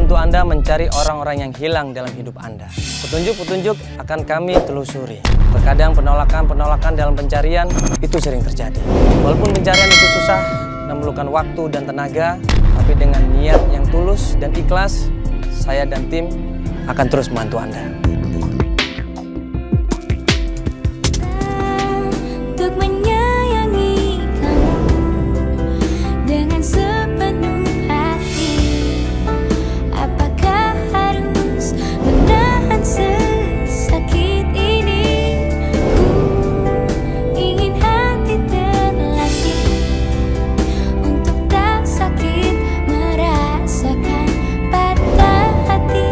membantu Anda mencari orang-orang yang hilang dalam hidup Anda. Petunjuk-petunjuk akan kami telusuri. Terkadang penolakan-penolakan dalam pencarian itu sering terjadi. Walaupun pencarian itu susah, memerlukan waktu dan tenaga, tapi dengan niat yang tulus dan ikhlas, saya dan tim akan terus membantu Anda. Untuk menyayangi kamu dengan sepenuh hati, apakah harus menahan sesakit ini? Ku ingin hati terlatih untuk tak sakit merasakan patah hati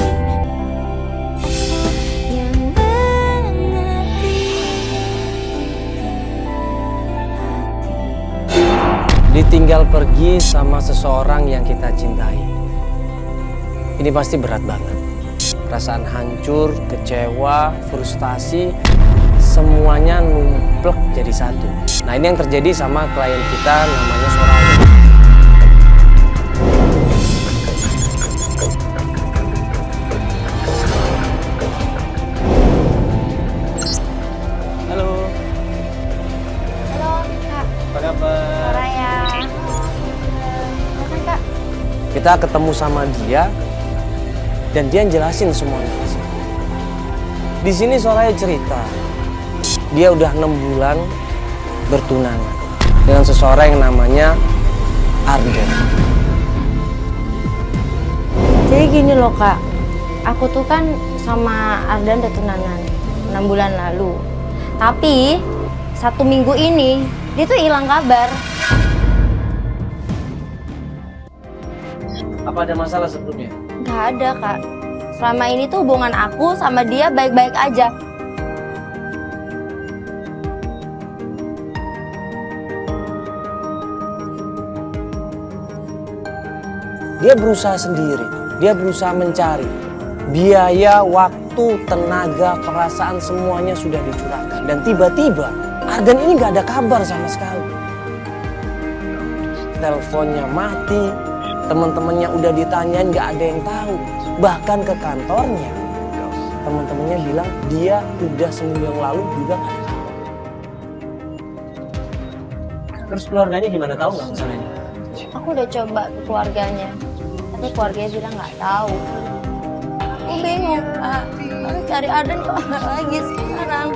yang mengerti. Ditinggal pergi sama seseorang yang kita cintai. Ini pasti berat banget. Perasaan hancur, kecewa, frustasi, semuanya numplek jadi satu. Nah, ini yang terjadi sama klien kita namanya Soraya. Halo, Halo Kak, apa kabar? Soraya. Silakan Kak. Kita ketemu sama dia dan dia jelasin semuanya di sini. Di sini Soraya cerita, dia udah 6 bulan bertunangan dengan seseorang yang namanya Arden. Jadi gini loh Kak, aku tuh kan sama Ardan udah tunangan 6 bulan lalu. Tapi 1 minggu ini dia tuh hilang kabar. Apa ada masalah sebelumnya? Gak ada Kak. Selama ini tuh hubungan aku sama dia baik-baik aja. Dia berusaha sendiri, dia berusaha mencari. Biaya, waktu, tenaga, perasaan semuanya sudah dicurahkan. Dan tiba-tiba Arden ini gak ada kabar sama sekali. Teleponnya mati, teman-temannya udah ditanyain gak ada yang tahu. Bahkan ke kantornya, teman-temannya bilang dia udah seminggu yang lalu juga gak ada kabar. Terus keluarganya gimana, tahu nggak masalahnya? Aku udah coba ke keluarganya, tapi keluarganya bilang nggak tahu. Aku bingung Kak, harus cari Arden kemana lagi sekarang.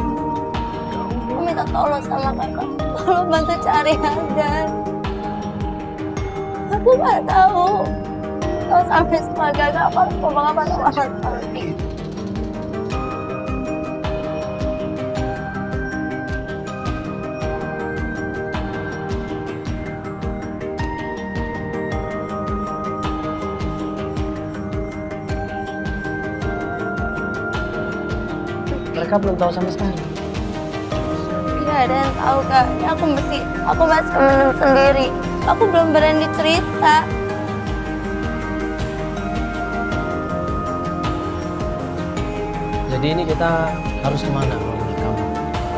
Aku minta tolong sama Kakak, tolong bantu cari Arden. Aku nggak tahu. Kalau sampai sekeluarga apa harus ngomong apa sama Kakak. Mereka belum tahu sama sekali. Gak ada yang tahu Kak. Ini aku masih menunggu sendiri. Aku belum berani cerita. Jadi ini kita harus kemana kalau menurut kamu?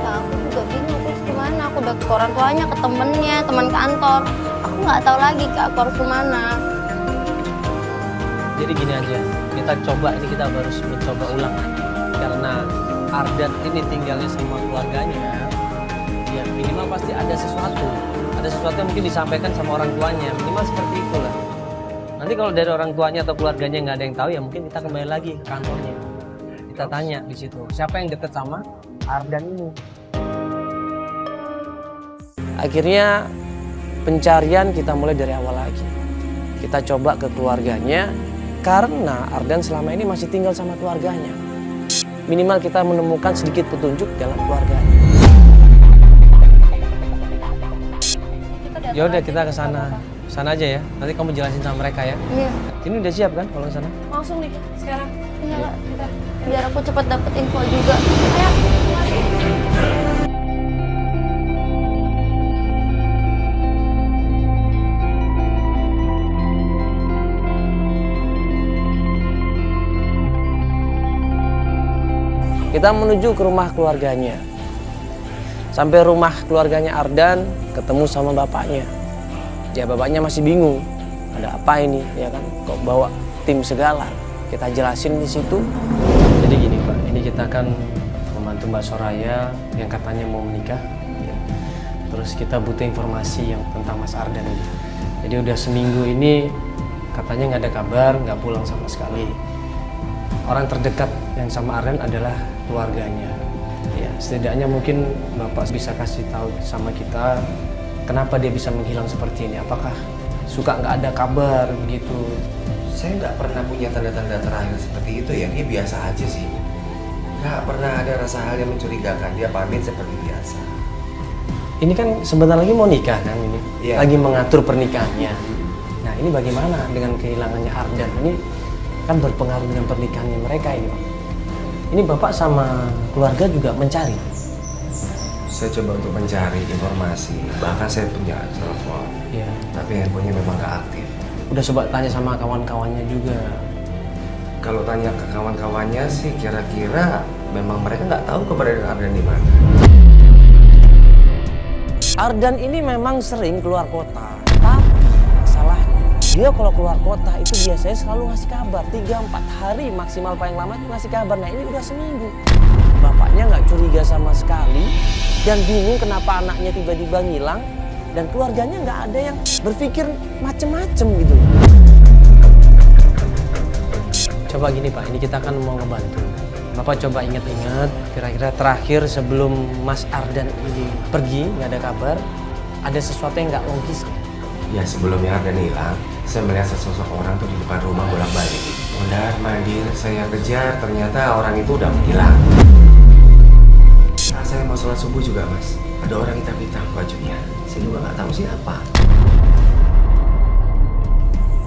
Nah, aku juga bingung terus gimana. Aku udah ke orang tuanya, ke temennya, teman kantor. Aku nggak tahu lagi Kak, aku harus kemana. Jadi gini aja, kita coba ini kita harus mencoba ulang lagi. Karena Arden ini tinggalnya sama keluarganya, ya minimal pasti ada sesuatu. Ada sesuatu yang mungkin disampaikan sama orang tuanya, minimal seperti itulah. Nanti kalau dari orang tuanya atau keluarganya nggak ada yang tahu, ya mungkin kita kembali lagi ke kantornya. Kita tanya di situ, siapa yang deket sama Arden ini. Akhirnya pencarian kita mulai dari awal lagi. Kita coba ke keluarganya, karena Arden selama ini masih tinggal sama keluarganya. Minimal kita menemukan sedikit petunjuk dalam keluarganya. Ya udah kita ke sana aja ya. Nanti kamu jelasin sama mereka ya. Iya. Ini udah siap kan kalau ke sana? Langsung nih sekarang. Iya Kak, kita. Biar aku cepat dapet info juga. Ayo. Kita menuju ke rumah keluarganya. Sampai rumah keluarganya Ardan, ketemu sama bapaknya. Ya bapaknya masih bingung. Ada apa ini, ya kan? Kok bawa tim segala. Kita jelasin di situ. Jadi gini Pak, ini kita akan membantu Mbak Soraya yang katanya mau menikah. Ya. Terus kita butuh informasi yang tentang Mas Ardan ini. Jadi udah seminggu ini katanya nggak ada kabar, nggak pulang sama sekali. Orang terdekat yang sama Ardan adalah keluarganya. Ya, setidaknya mungkin Bapak bisa kasih tahu sama kita kenapa dia bisa menghilang seperti ini. Apakah suka nggak ada kabar begitu? Saya nggak pernah punya tanda-tanda terakhir seperti itu ya. Dia biasa aja sih. Nggak pernah ada rasa hal yang mencurigakan. Dia pamit seperti biasa. Ini kan sebentar lagi mau nikah kan ini, Iya. lagi mengatur pernikahannya. Nah ini bagaimana dengan kehilangannya Ardan? Ini kan berpengaruh dengan pernikahannya mereka ini Pak. Ini Bapak sama keluarga juga mencari. Saya coba untuk mencari informasi. Bahkan saya punya telepon. Iya. Tapi handphonenya memang nggak aktif. Udah coba tanya sama kawan-kawannya juga. Kalau tanya ke kawan-kawannya sih kira-kira memang mereka nggak tahu keberadaan Ardan di mana. Ardan ini memang sering keluar kota. Tapi masalahnya, dia kalau keluar kota itu biasanya selalu ngasih kabar. 3-4 hari maksimal paling lama itu ngasih kabar. Nah ini udah seminggu. Bapaknya nggak curiga sama sekali. Dan bingung kenapa anaknya tiba-tiba ngilang. Dan keluarganya nggak ada yang berpikir macem-macem gitu. Coba gini Pak, ini kita akan mau ngebantu. Bapak coba ingat-ingat, kira-kira terakhir sebelum Mas Ardan ini pergi, nggak ada kabar, ada sesuatu yang nggak logis. Ya sebelumnya Ardan hilang, saya melihat sesosok orang tuh di depan rumah bolak-balik. Mondar mandir saya kejar, ternyata orang itu udah menghilang. Saat saya mau sholat subuh juga Mas, ada orang hitam-hitam bajunya. Saya juga nggak tahu siapa.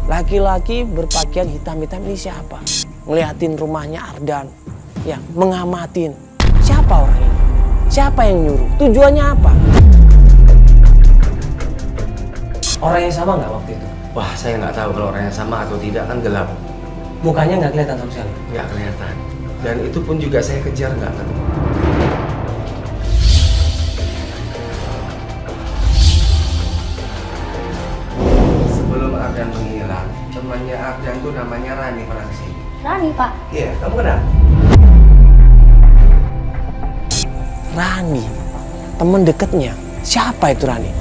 Laki-laki berpakaian hitam-hitam ini siapa? Ngeliatin rumahnya Ardan. Ya, mengamatin. Siapa orang ini? Siapa yang nyuruh? Tujuannya apa? Orang yang sama nggak waktu itu? Wah saya nggak tahu kalau orangnya sama atau tidak, kan gelap. Mukanya nggak kelihatan sama sekali. Nggak kelihatan. Dan itu pun juga saya kejar nggak ketemu. Sebelum Ardan menghilang, temannya Ardan tuh namanya Rani pernah kesini. Rani Pak. Iya, kamu kenal? Rani, temen deketnya. Siapa itu Rani?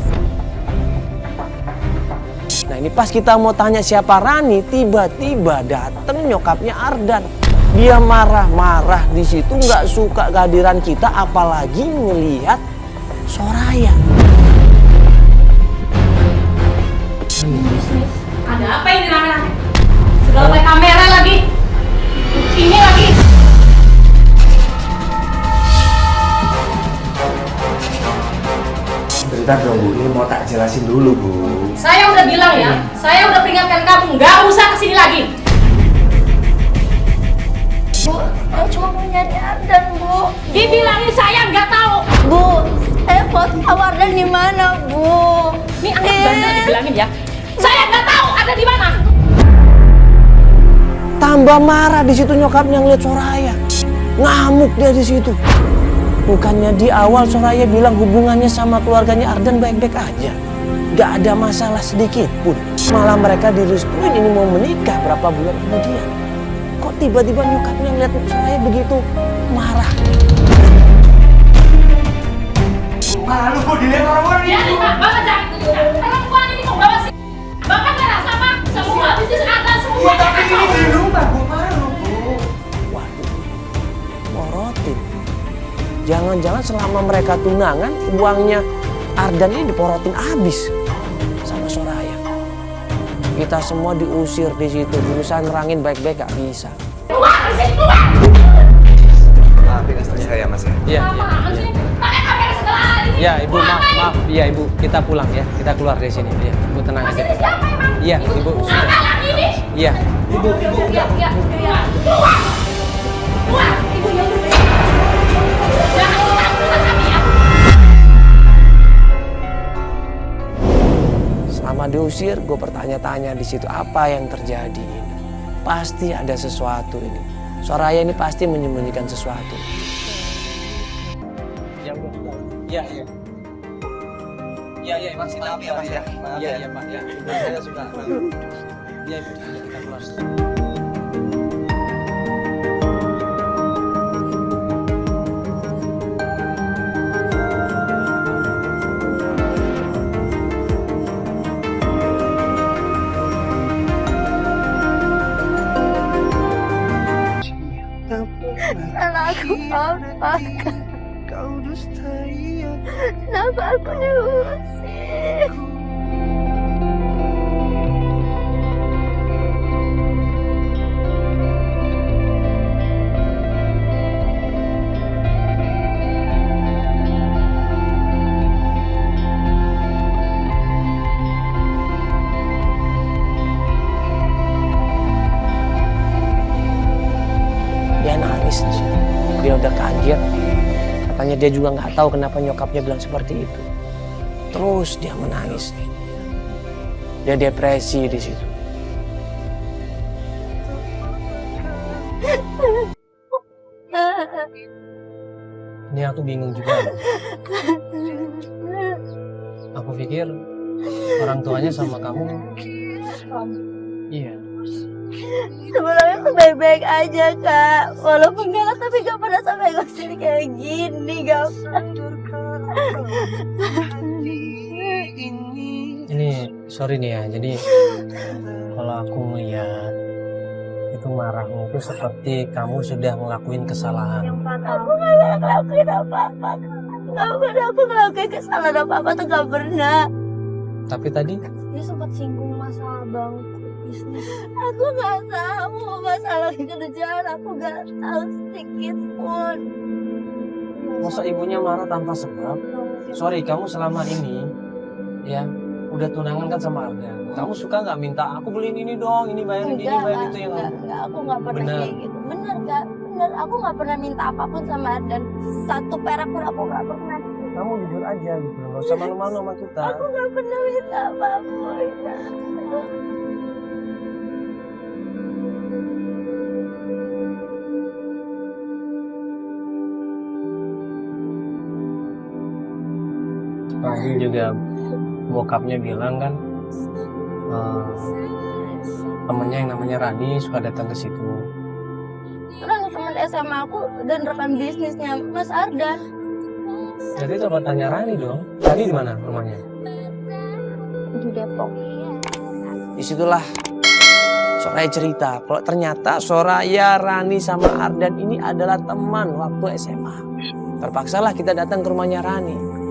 Nah ini pas kita mau tanya siapa Rani, tiba-tiba dateng nyokapnya Ardan. Dia marah-marah di situ, nggak suka kehadiran kita, apalagi ngelihat Soraya. Ada apa ini rame-rame? Segala pakai kamera lagi. Ini lagi. Bentar dong Bu, ini mau tak jelasin dulu Bu. Saya udah bilang ya, saya udah peringatkan kamu nggak usah kesini lagi. Bu, saya cuma mau nyari Ardan, Bu. Dibilangin saya nggak tahu. Bu, saya foto sama Ardan di mana, Bu? Nih anak bandel dibilangin ya. Saya nggak tahu ada di mana. Tambah marah di situ nyokapnya ngeliat Soraya. Ngamuk dia di situ. Bukannya di awal Soraya bilang hubungannya sama keluarganya Ardan baik-baik aja. Gak ada masalah sedikit pun. Malah mereka direstuin ini mau menikah berapa bulan kemudian. Kok tiba-tiba nyokapnya ngeliat Soraya begitu marah? Malu Bu dilihat orang-orang Ya nih Pak, Bapak jangan tunjukkan. Perempuan ini kok bawa sih? Bapak merah sama semua bisnis ada semua. di rumah Bu, malu Bu. Waduh, morotin. Jangan-jangan selama mereka tunangan, uangnya Ardan ini diporotin habis sama Soraya. Kita semua diusir di situ, berusaha nerangin baik-baik gak bisa. Keluar dari sini, keluar. Maafin istri saya Mas ya. Iya, Apaan sih? Pakai kamera segala ini. iya Ibu, maaf, iya Ibu, kita pulang ya, kita keluar dari sini. Iya, Ibu tenang aja. Ini siapa emang? Iya, Ibu. Apa lagi ini? Iya. Ya. Keluar. Keluar. Ibu ya udah. Jangan urusan kami ya. Selama diusir, gue bertanya-tanya di situ apa yang terjadi ini. Pasti ada sesuatu ini. Soraya ini pasti menyembunyikan sesuatu. Ya udah. Iya, iya. Iya, iya, Mas, maaf ya Mas ya. Iya, iya Pak. Ya, saya suka. Iya, Ibu, kita keluar. apa? Kenapa aku diusir? Dia nangis di situ. Dia udah kaget. Katanya dia juga nggak tahu kenapa nyokapnya bilang seperti itu. Terus dia menangis. Dia depresi di situ. Ini aku bingung juga loh. Aku pikir orang tuanya sama kamu. Iya. Sebenarnya aku baik-baik aja kak, walaupun galak tapi gak pernah sampai ngusir kayak gini, gak pernah. Ini sorry nih ya. Jadi kalau aku melihat itu marahmu itu seperti kamu sudah ngelakuin kesalahan. Aku gak pernah ngelakuin apa-apa. Gak pernah aku ngelakuin kesalahan apa-apa tuh gak pernah. Tapi tadi Dia sempat singgung masalah bangku bisnis. Aku gak tahu masalah kerjaan, aku gak tahu sedikit pun. masa ibunya marah tanpa sebab? Sorry, kamu selama ini ya udah tunangan kan sama Arda. Kamu suka nggak minta aku beliin ini dong, ini bayarin ini, bayarin itu yang enggak, aku gak pernah Bener. kayak gitu. Bener kak, bener. Aku gak pernah minta apapun sama Ardan. Satu perak pun aku gak pernah. kamu jujur aja gitu, nggak usah malu-malu sama kita. Aku gak pernah minta apapun. Tadi juga bokapnya bilang kan temennya yang namanya Rani suka datang ke situ. Orang teman SMA aku dan rekan bisnisnya Mas Ardan. Jadi coba tanya Rani dong. Rani di mana rumahnya? Di Depok. Disitulah Soraya cerita kalau ternyata Soraya, Rani sama Ardan ini adalah teman waktu SMA. Terpaksalah kita datang ke rumahnya Rani.